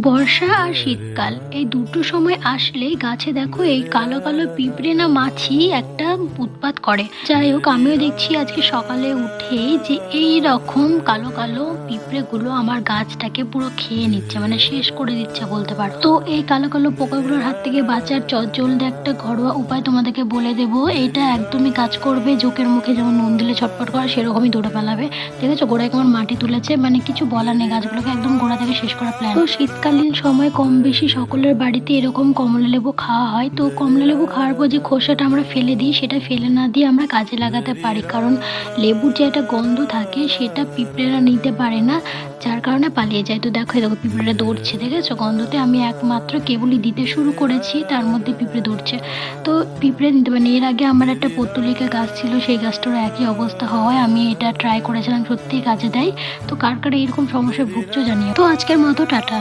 বর্ষা আর শীতকাল এই দুটো সময় আসলেই গাছে দেখো এই কালো কালো পিঁপড়ে না মাছি একটা উৎপাত করে। যাই হোক, আমিও দেখছি আজকে সকালে উঠে যে এই রকম কালো কালো পিঁপড়েগুলো আমার গাছটাকে পুরো খেয়ে নিচ্ছে, মানে শেষ করে দিচ্ছে বলতে পারো। তো এই কালো কালো পোকাগুলোর হাত থেকে বাঁচার চটজলদি একটা ঘরোয়া উপায় তোমাদেরকে বলে দেবো। এইটা একদমই কাজ করবে। জোকের মুখে যেমন নুন দিলে ছটফট করে সেরকমই দৌড়ে পালাবে। দেখেছো গোড়ায় কেমন মাটি তুলেছে, মানে কিছু বলার নেই, গাছগুলোকে একদম গোড়া থেকে শেষ করার প্ল্যান। তো শীতকালীন সময় কম বেশি সকলের বাড়িতে এরকম কমলা লেবু খাওয়া হয়। তো কমলা লেবু খাওয়ার পর যে খোসাটা আমরা ফেলে দিই, সেটা ফেলে না দিয়ে আমরা কাজে লাগাতে পারি, কারণ লেবুর যে একটা গন্ধ থাকে সেটা পিঁপড়েরা নিতে পারে না, যার কারণে পালিয়ে যায়। তো দেখো দেখো পিঁপড়েরা দৌড়ছে, দেখেছো গন্ধতে আমি একমাত্র কেবলই দিতে শুরু করেছি তার মধ্যে পিঁপড়ে দৌড়ছে। তো পিঁপড়ে নিতে পারে। এর আগে আমার একটা পত্তলিকা গাছ ছিল, সেই গাছটারও একই অবস্থা হওয়ায় আমি এটা ট্রাই করেছিলাম, সত্যিই কাজে দেয়। তো কার কার এরকম সমস্যায় ভুগছো জানিও। তো আজকের মতো টাটা।